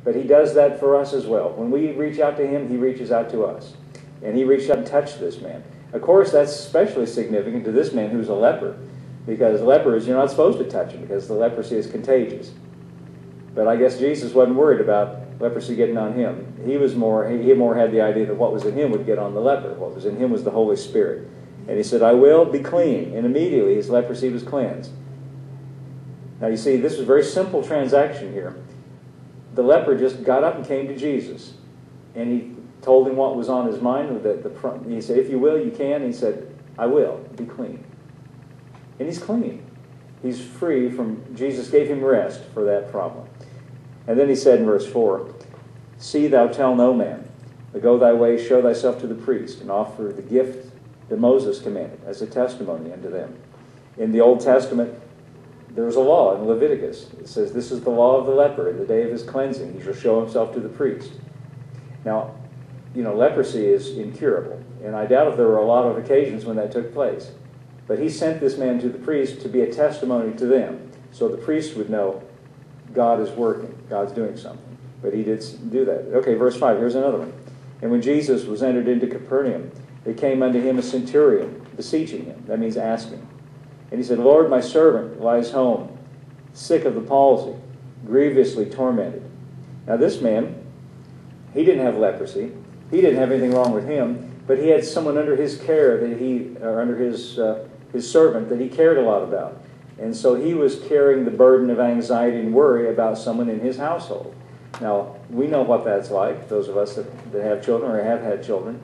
But he does that for us as well. When we reach out to him, he reaches out to us. And he reached out and touched this man. Of course, that's especially significant to this man who's a leper, because lepers, you're not supposed to touch him because the leprosy is contagious. But I guess Jesus wasn't worried about leprosy getting on him. He more had the idea that what was in him would get on the leper. What was in him was the Holy Spirit. And he said, I will be clean. And immediately his leprosy was cleansed. Now you see, this is a very simple transaction here. The leper just got up and came to Jesus. And he told him what was on his mind. He said, if you will, you can. And he said, I will be clean. And he's clean. He's free from, Jesus gave him rest for that problem. And then he said in verse 4, see thou tell no man, but go thy way, show thyself to the priest, and offer the gift that Moses commanded as a testimony unto them. In the Old Testament, there was a law in Leviticus. It says, this is the law of the leper. In the day of his cleansing, he shall show himself to the priest. Now, leprosy is incurable. And I doubt if there were a lot of occasions when that took place. But he sent this man to the priest to be a testimony to them. So the priest would know God is working. God's doing something. But he did do that. Okay, verse 5. Here's another one. And when Jesus was entered into Capernaum, there came unto him a centurion, beseeching him. That means asking. And he said, Lord, my servant lies home, sick of the palsy, grievously tormented. Now this man, he didn't have leprosy. He didn't have anything wrong with him, but he had someone under his care under his servant that he cared a lot about. And so he was carrying the burden of anxiety and worry about someone in his household. Now, we know what that's like, those of us that have children or have had children.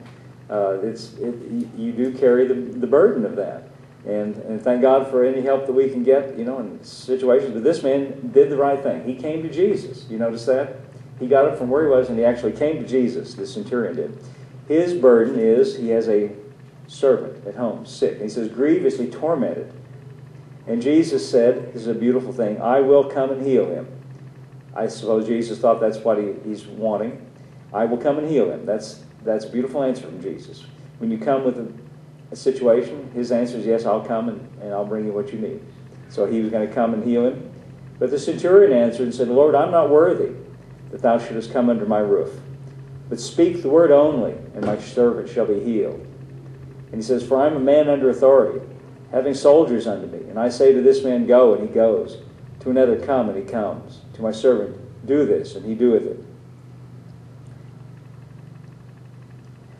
You do carry the burden of that. And thank God for any help that we can get, in situations. But this man did the right thing. He came to Jesus. You notice that? He got up from where he was and he actually came to Jesus, the centurion did. His burden is he has a servant at home, sick. And he says, grievously tormented. And Jesus said, this is a beautiful thing, I will come and heal him. I suppose Jesus thought that's what he's wanting. I will come and heal him. That's a beautiful answer from Jesus. When you come with a situation, his answer is, yes, I'll come and I'll bring you what you need. So he was going to come and heal him. But the centurion answered and said, Lord, I'm not worthy that thou shouldest come under my roof. But speak the word only, and my servant shall be healed. And he says, for I am a man under authority, having soldiers under me. And I say to this man, go, and he goes. To another, come, and he comes. To my servant, do this, and he doeth it.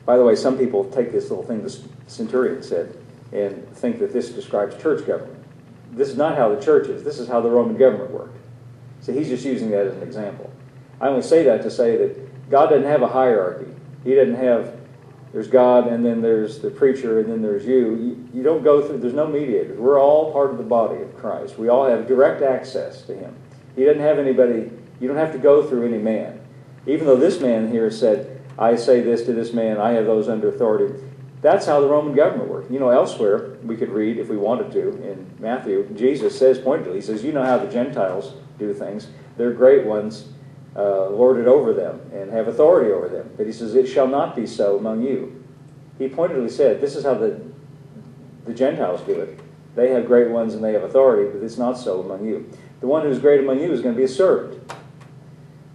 By the way, some people take this little thing the centurion said and think that this describes church government. This is not how the church is. This is how the Roman government worked. So he's just using that as an example. I only say that to say that God doesn't have a hierarchy. He doesn't have, there's God, and then there's the preacher, and then there's you. You don't go through, there's no mediators. We're all part of the body of Christ. We all have direct access to him. He doesn't have anybody, you don't have to go through any man. Even though this man here said, I say this to this man, I have those under authority. That's how the Roman government worked. Elsewhere, we could read, if we wanted to, in Matthew, Jesus says pointedly, he says, you know how the Gentiles do things. They're great ones, lord it over them, and have authority over them. But he says, it shall not be so among you. He pointedly said, this is how the Gentiles do it. They have great ones and they have authority, but it's not so among you. The one who's great among you is going to be a servant.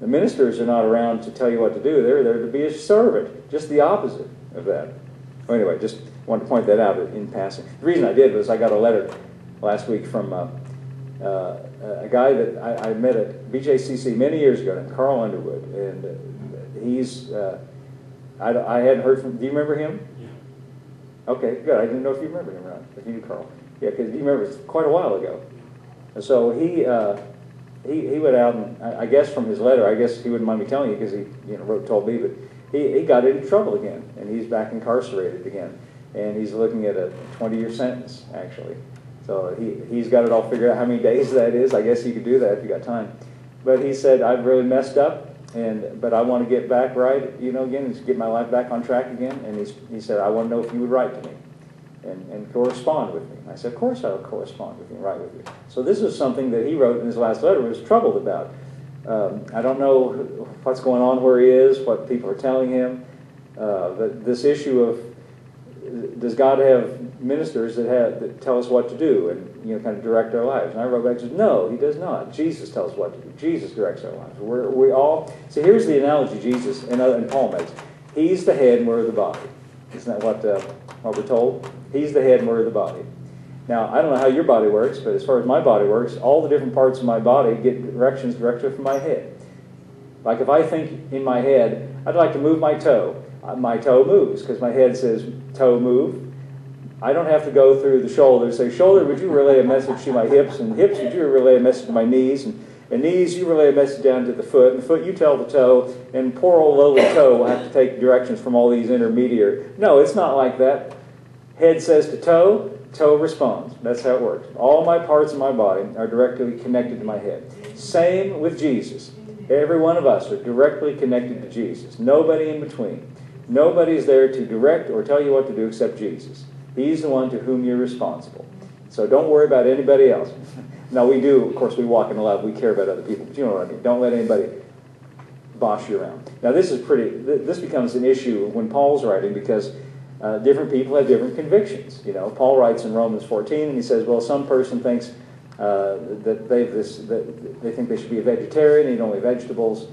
The ministers are not around to tell you what to do. They're there to be a servant. Just the opposite of that. Well, anyway, just wanted to point that out in passing. The reason I did was I got a letter last week from a guy that I met at BJCC many years ago named Carl Underwood. And he's, I hadn't heard from, do you remember him? Yeah. Okay, good. I didn't know if you remember him or not, if you knew Carl. Yeah, because you remember it's quite a while ago. And so he went out, and I guess from his letter, I guess he wouldn't mind me telling you because he told me, but he got into trouble again, and he's back incarcerated again. And he's looking at a 20-year sentence, actually. So he's got it all figured out how many days that is. I guess you could do that if you got time. But he said, I've really messed up, but I want to get back right, again, and get my life back on track again. And he said, I want to know if you would write to me and correspond with me. And I said, of course I will correspond with you and write with you. So this is something that he wrote in his last letter, was troubled about. I don't know what's going on where he is, what people are telling him. But this issue of, does God have ministers that tell us what to do and kind of direct our lives. And I wrote back and said, no, he does not. Jesus tells us what to do. Jesus directs our lives. We all. So here's the analogy Jesus and Paul makes. He's the head and we're the body. Isn't that what we're told? He's the head and we're the body. Now, I don't know how your body works, but as far as my body works, all the different parts of my body get directions directly from my head. Like if I think in my head, I'd like to move my toe moves because my head says, toe move. I don't have to go through the shoulder, say, shoulder, would you relay a message to my hips? And hips, would you relay a message to my knees? And knees, you relay a message down to the foot. And the foot, you tell the toe. And poor old lowly toe will have to take directions from all these intermediary. No, it's not like that. Head says to toe, toe responds. That's how it works. All my parts of my body are directly connected to my head. Same with Jesus. Every one of us are directly connected to Jesus. Nobody in between. Nobody's there to direct or tell you what to do except Jesus. He's the one to whom you're responsible. So don't worry about anybody else. Now we do, of course, we walk in love. We care about other people. But you know what I mean. Don't let anybody boss you around. Now this becomes an issue when Paul's writing because different people have different convictions. Paul writes in Romans 14 and he says, well, some person thinks that they think they should be a vegetarian, eat only vegetables.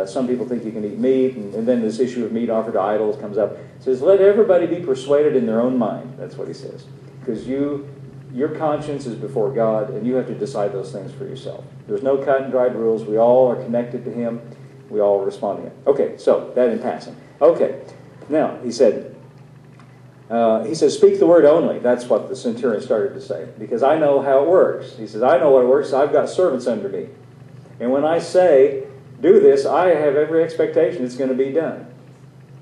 Some people think you can eat meat, and then this issue of meat offered to idols comes up. He says, let everybody be persuaded in their own mind. That's what he says. Because your conscience is before God, and you have to decide those things for yourself. There's no cut and dried rules. We all are connected to Him. We all respond to Him. Okay, so that in passing. Okay, now he says, speak the word only. That's what the centurion started to say. Because I know how it works. He says, I know what it works. I've got servants under me. And when I say, do this, I have every expectation it's going to be done.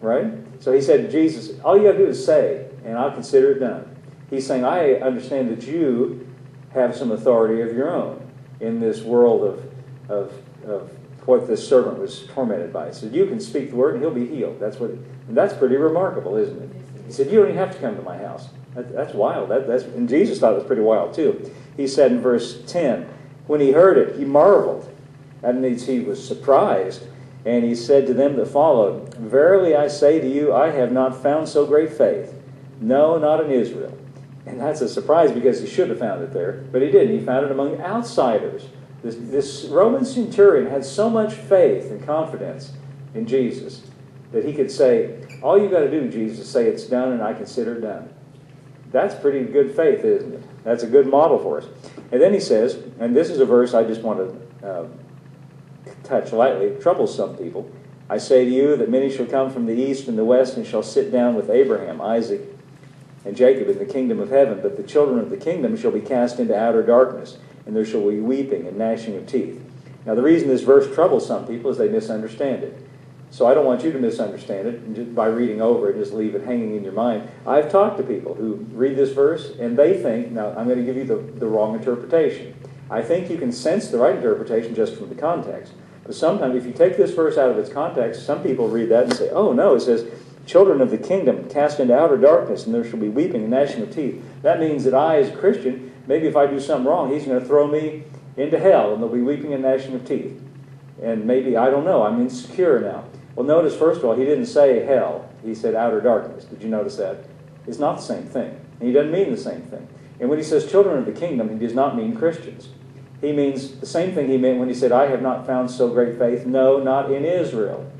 Right? So he said to Jesus, all you got to do is say, and I'll consider it done. He's saying, I understand that you have some authority of your own in this world of what this servant was tormented by. He said, you can speak the word and he'll be healed. And that's pretty remarkable, isn't it? He said, you don't even have to come to my house. That's wild. And Jesus thought it was pretty wild too. He said in verse 10, when he heard it, he marveled. That means he was surprised. And he said to them that followed, verily I say to you, I have not found so great faith. No, not in Israel. And that's a surprise because he should have found it there. But he didn't. He found it among outsiders. This Roman centurion had so much faith and confidence in Jesus that he could say, all you got to do, Jesus, say it's done and I consider it done. That's pretty good faith, isn't it? That's a good model for us. And then he says, and this is a verse I just want to touch lightly, it troubles some people. I say to you that many shall come from the east and the west and shall sit down with Abraham, Isaac, and Jacob in the kingdom of heaven. But the children of the kingdom shall be cast into outer darkness, and there shall be weeping and gnashing of teeth. Now the reason this verse troubles some people is they misunderstand it. So I don't want you to misunderstand it and just by reading over it, just leave it hanging in your mind. I've talked to people who read this verse and they think, now I'm going to give you the wrong interpretation. I think you can sense the right interpretation just from the context. But sometimes if you take this verse out of its context, some people read that and say, oh no, it says, children of the kingdom cast into outer darkness, and there shall be weeping and gnashing of teeth. That means that I, as a Christian, maybe if I do something wrong, he's going to throw me into hell, and there'll be weeping and gnashing of teeth. And maybe, I don't know, I'm insecure now. Well, notice, first of all, he didn't say hell. He said outer darkness. Did you notice that? It's not the same thing. And he doesn't mean the same thing. And when he says children of the kingdom, he does not mean Christians. He means the same thing he meant when he said, I have not found so great faith. No, not in Israel.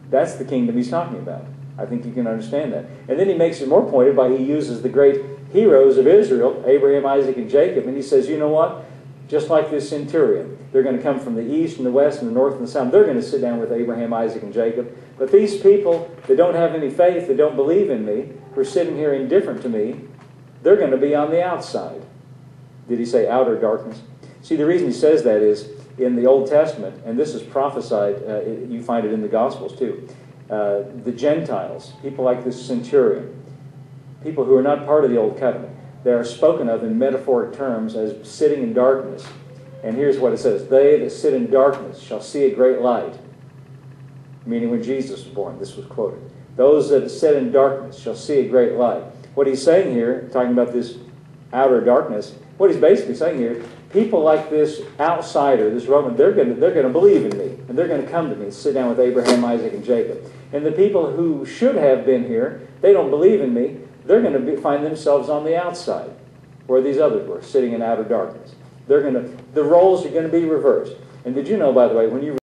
That's the kingdom he's talking about. I think you can understand that. And then he makes it more pointed by he uses the great heroes of Israel, Abraham, Isaac, and Jacob. And he says, you know what? Just like this centurion, they're going to come from the east and the west and the north and the south. They're going to sit down with Abraham, Isaac, and Jacob. But these people that don't have any faith, that don't believe in me, who are sitting here indifferent to me, they're going to be on the outside. Did he say outer darkness? See, the reason he says that is in the Old Testament, and this is prophesied, you find it in the Gospels too, the Gentiles, people like this centurion, people who are not part of the Old Covenant, they are spoken of in metaphoric terms as sitting in darkness. And here's what it says, they that sit in darkness shall see a great light. Meaning when Jesus was born, this was quoted. Those that sit in darkness shall see a great light. What he's saying here, talking about this outer darkness, what he's basically saying here, people like this outsider, this Roman, they're going to believe in me, and they're going to come to me and sit down with Abraham, Isaac, and Jacob. And the people who should have been here, they don't believe in me, they're going to find themselves on the outside, where these others were, sitting in outer darkness. The roles are going to be reversed. And did you know, by the way, when you